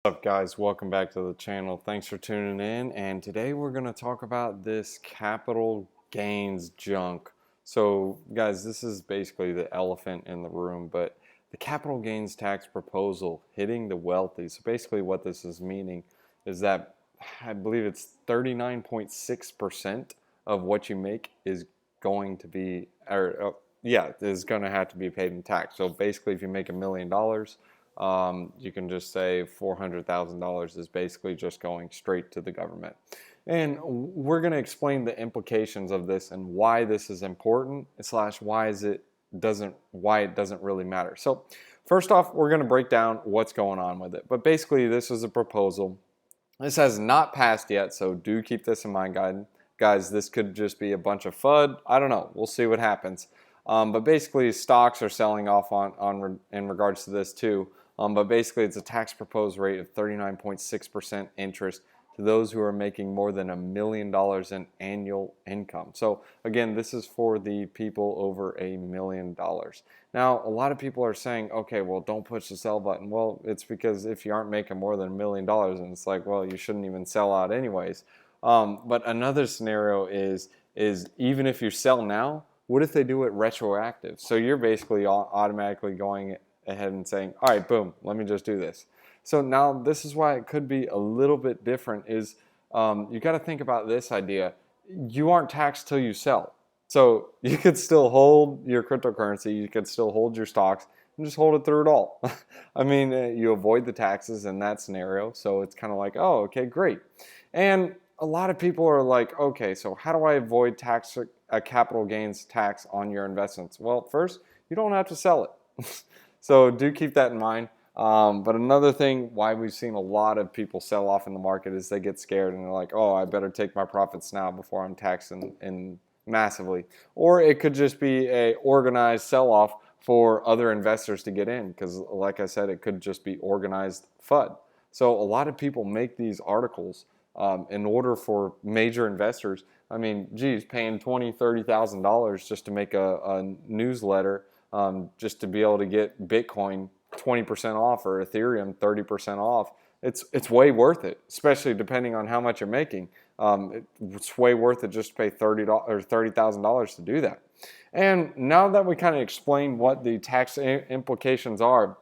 What's up, guys? Welcome back to the channel. Thanks for tuning in, and today we're going to talk about this capital gains junk. So guys, this is basically the elephant in the room, but the capital gains tax proposal hitting the wealthy. So basically what this is meaning is that I believe it's 39.6% of what you make is going to be is going to have to be paid in tax. So basically if you make $1 million, you can just say $400,000 is basically just going straight to the government. And we're going to explain the implications of this and why this is important / why it doesn't really matter. So first off, we're going to break down what's going on with it. But basically this is a proposal. This has not passed yet, so do keep this in mind, guys. This could just be a bunch of FUD. I don't know. We'll see what happens. But basically stocks are selling off in regards to this too. But basically it's a tax proposed rate of 39.6% interest to those who are making more than $1 million in annual income. So again, this is for the people over $1 million. Now, a lot of people are saying, okay, well, don't push the sell button. Well, it's because if you aren't making more than $1 million, and it's like, well, you shouldn't even sell out anyways. But another scenario is even if you sell now, what if they do it retroactive? So you're basically automatically going ahead and saying, all right, boom, let me just do this. So now this is why it could be a little bit different is you got to think about this idea. You aren't taxed till you sell. So you could still hold your cryptocurrency, you could still hold your stocks, and just hold it through it all. I mean, you avoid the taxes in that scenario. So it's kind of like, oh, okay, great. And a lot of people are like, okay, so how do I avoid a capital gains tax on your investments? Well, first, you don't have to sell it. So do keep that in mind. But another thing why we've seen a lot of people sell off in the market is they get scared and they're like, oh, I better take my profits now before I'm taxed in massively. Or it could just be a organized sell-off for other investors to get in because, like I said, it could just be organized FUD. So a lot of people make these articles in order for major investors. I mean, geez, paying $20,000, $30,000 just to make a newsletter just to be able to get Bitcoin 20% off or Ethereum 30% off. It's way worth it, especially depending on how much you're making. It's way worth it just to pay $30,000 to do that. And now that we kind of explained what the tax implications are,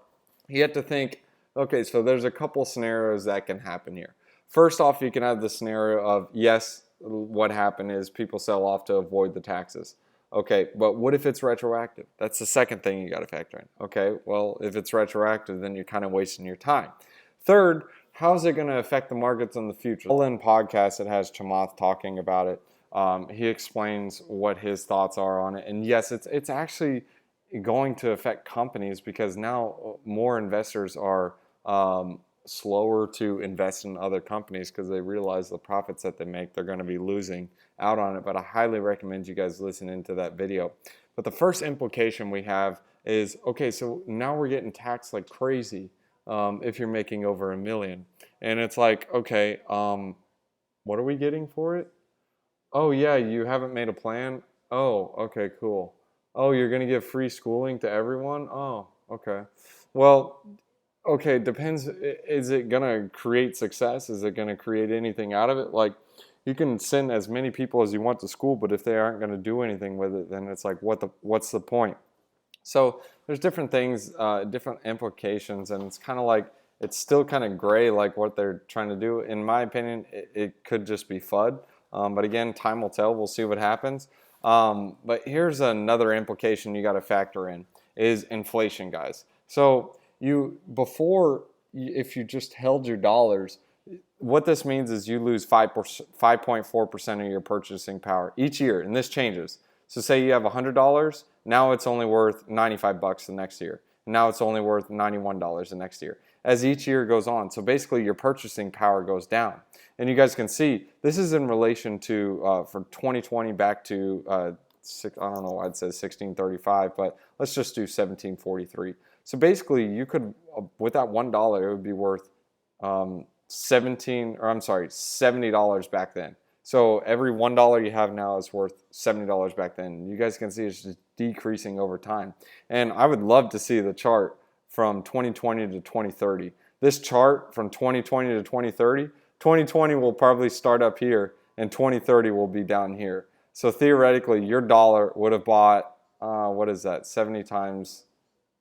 you have to think, okay, so there's a couple scenarios that can happen here. First off, you can have the scenario of, yes, what happened is people sell off to avoid the taxes. Okay, but what if it's retroactive? That's the second thing you got to factor in. Okay, well, if it's retroactive, then you're kind of wasting your time. Third, how is it going to affect the markets in the future? All-in podcast, it has Chamath talking about it. He explains what his thoughts are on it. And yes, it's actually going to affect companies because now more investors are slower to invest in other companies because they realize the profits that they make, they're going to be losing out on it. But I highly recommend you guys listen into that video. But the first implication we have is, okay, so now we're getting taxed like crazy if you're making over $1 million. And it's like, okay, what are we getting for it? Oh yeah, you haven't made a plan? Oh, okay, cool. Oh, you're going to give free schooling to everyone? Oh, okay. Well, okay, depends. Is it going to create success? Is it going to create anything out of it? Like, you can send as many people as you want to school, but if they aren't going to do anything with it, then it's like, what's the point? So there's different things, different implications, and it's kind of like, it's still kind of gray, like what they're trying to do. In my opinion, it could just be FUD. But again, time will tell. We'll see what happens. But here's another implication you got to factor in is inflation, guys. So if you just held your dollars, what this means is you lose 5.4% of your purchasing power each year, and this changes. So say you have $100, now it's only worth $95 the next year. Now it's only worth $91 the next year. As each year goes on, so basically your purchasing power goes down. And you guys can see this is in relation to for 2020 back to I don't know, I'd say 1635, but let's just do 1743. So basically, you could with that $1, it would be worth $70 back then. So every $1 you have now is worth $70 back then. You guys can see it's just decreasing over time. And I would love to see the chart from 2020 to 2030 this chart from 2020 to 2030, 2020 will probably start up here and 2030 will be down here. So theoretically, your dollar would have bought, what is that, 70 times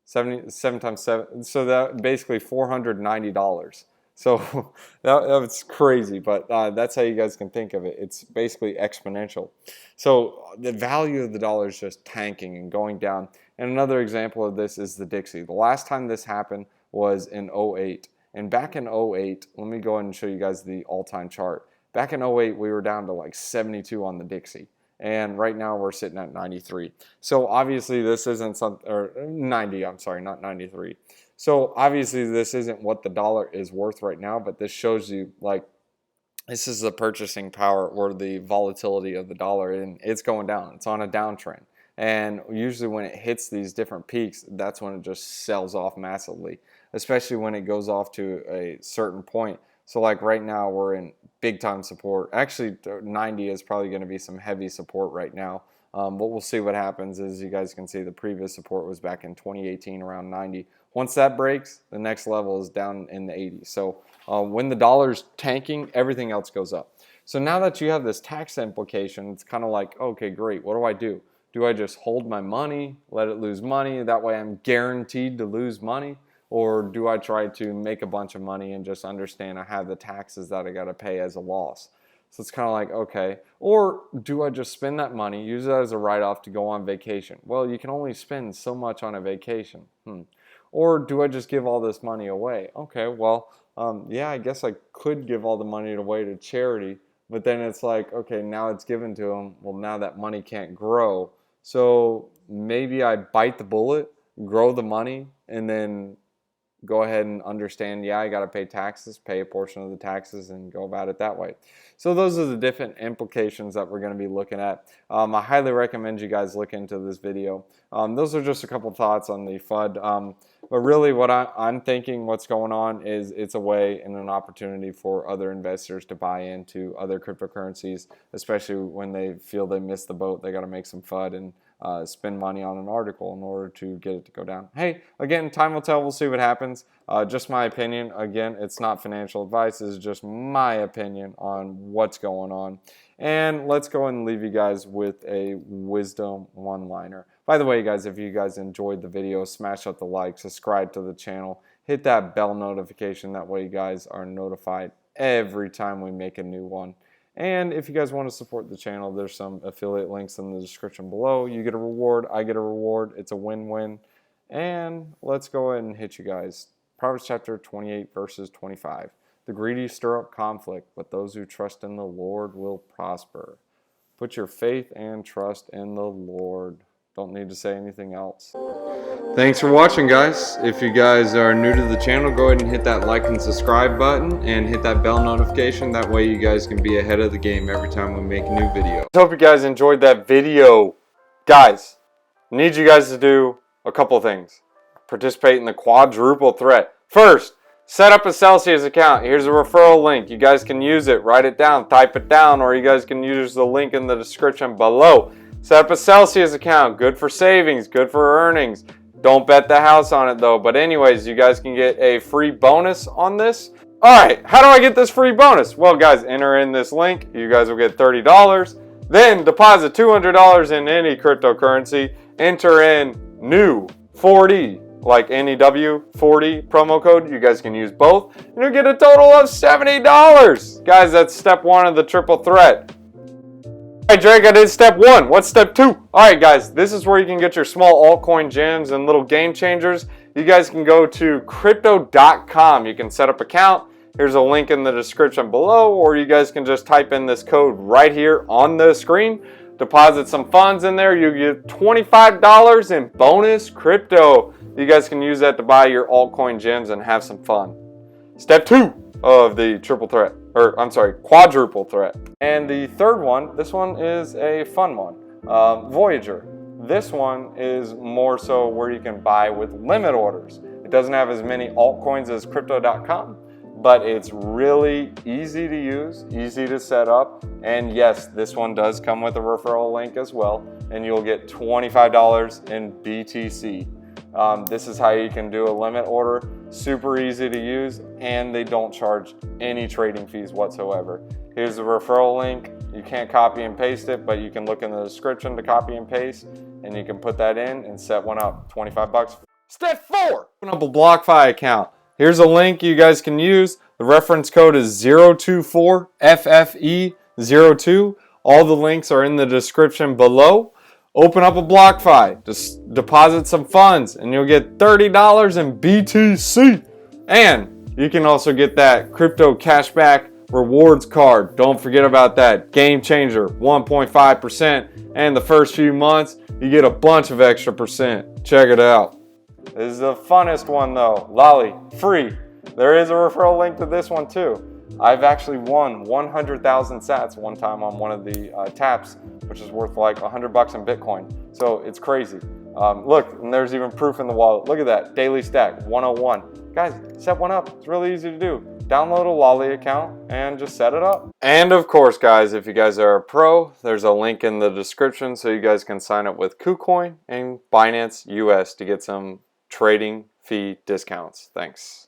7 times 7, so that basically $490. So that's crazy, but that's how you guys can think of it. It's basically exponential. So the value of the dollar is just tanking and going down. And another example of this is the Dixie. The last time this happened was in 08. And back in 08, let me go ahead and show you guys the all-time chart. Back in 08, we were down to like 72 on the Dixie. And right now we're sitting at 93. So obviously this isn't something, or 90, I'm sorry, not 93. So obviously this isn't what the dollar is worth right now, but this shows you like this is the purchasing power or the volatility of the dollar, and it's going down. It's on a downtrend. And usually when it hits these different peaks, that's when it just sells off massively, especially when it goes off to a certain point. So like right now we're in big time support. Actually 90 is probably going to be some heavy support right now. But we'll see what happens. As you guys can see, the previous support was back in 2018 around 90. Once that breaks, the next level is down in the 80s. So when the dollar's tanking, everything else goes up. So now that you have this tax implication, it's kind of like, okay, great. What do I do? Do I just hold my money, let it lose money? That way I'm guaranteed to lose money. Or do I try to make a bunch of money and just understand I have the taxes that I got to pay as a loss? So it's kind of like, okay. Or do I just spend that money, use it as a write-off to go on vacation? Well, you can only spend so much on a vacation. Or do I just give all this money away? Okay, well, yeah, I guess I could give all the money away to charity. But then it's like, okay, now it's given to them. Well, now that money can't grow. So maybe I bite the bullet, grow the money, and then go ahead and understand, yeah, I got to pay taxes, pay a portion of the taxes, and go about it that way. So those are the different implications that we're going to be looking at. I highly recommend you guys look into this video. Those are just a couple thoughts on the FUD. But really what I'm thinking what's going on is it's a way and an opportunity for other investors to buy into other cryptocurrencies, especially when they feel they missed the boat. They got to make some FUD and spend money on an article in order to get it to go down. Hey, again, time will tell. We'll see what happens. Just my opinion. Again, it's not financial advice. It's just my opinion on what's going on. And let's go and leave you guys with a wisdom one-liner. By the way, guys, if you guys enjoyed the video, smash up the like, subscribe to the channel, hit that bell notification. That way you guys are notified every time we make a new one. And if you guys want to support the channel, there's some affiliate links in the description below. You get a reward, I get a reward. It's a win-win. And let's go ahead and hit you guys. Proverbs chapter 28, verses 25. The greedy stir up conflict, but those who trust in the Lord will prosper. Put your faith and trust in the Lord. Don't need to say anything else. Thanks for watching, guys. If you guys are new to the channel, go ahead and hit that like and subscribe button and hit that bell notification. That way you guys can be ahead of the game every time we make a new video. Hope you guys enjoyed that video. Guys, I need you guys to do a couple things. Participate in the quadruple threat. First, set up a Celsius account. Here's a referral link. You guys can use it. Write it down. Type it down. Or you guys can use the link in the description below. Set up a Celsius account. Good for savings. Good for earnings. Don't bet the house on it though. But anyways, you guys can get a free bonus on this. Alright, how do I get this free bonus? Well guys, enter in this link. You guys will get $30. Then deposit $200 in any cryptocurrency. Enter in new 40, like NEW 40 promo code. You guys can use both. And you'll get a total of $70. Guys, that's step one of the triple threat. Alright, Drake, I did step one. What's step two? Alright, guys, this is where you can get your small altcoin gems and little game changers. You guys can go to crypto.com. You can set up an account. Here's a link in the description below, or you guys can just type in this code right here on the screen. Deposit some funds in there. You get $25 in bonus crypto. You guys can use that to buy your altcoin gems and have some fun. Step two of the triple threat. Or I'm sorry, quadruple threat. And the third one, this one is a fun one. Voyager. This one is more so where you can buy with limit orders. It doesn't have as many altcoins as crypto.com, but it's really easy to use, easy to set up. And yes, this one does come with a referral link as well. And you'll get $25 in BTC. This is how you can do a limit order. Super easy to use, and they don't charge any trading fees whatsoever. Here's the referral link. You can't copy and paste it, but you can look in the description to copy and paste, and you can put that in and set one up. 25 bucks. Step 4, open up a BLOCKFI account. Here's a link you guys can use. The reference code is 024FFE02. All the links are in the description below. Open up a BLOCKFI, just deposit some funds, and you'll get $30 in BTC. And you can also get that crypto cashback rewards card. Don't forget about that. Game changer, 1.5%. And the first few months, you get a bunch of extra percent. Check it out. This is the funnest one though. Lolly, free. There is a referral link to this one too. I've actually won 100,000 sats one time on one of the taps, which is worth like 100 bucks in Bitcoin. So it's crazy. Look, and there's even proof in the wallet. Look at that, daily stack, 101. Guys, set one up. It's really easy to do. Download a Lolly account and just set it up. And of course, guys, if you guys are a pro, there's a link in the description so you guys can sign up with KuCoin and Binance US to get some trading fee discounts. Thanks.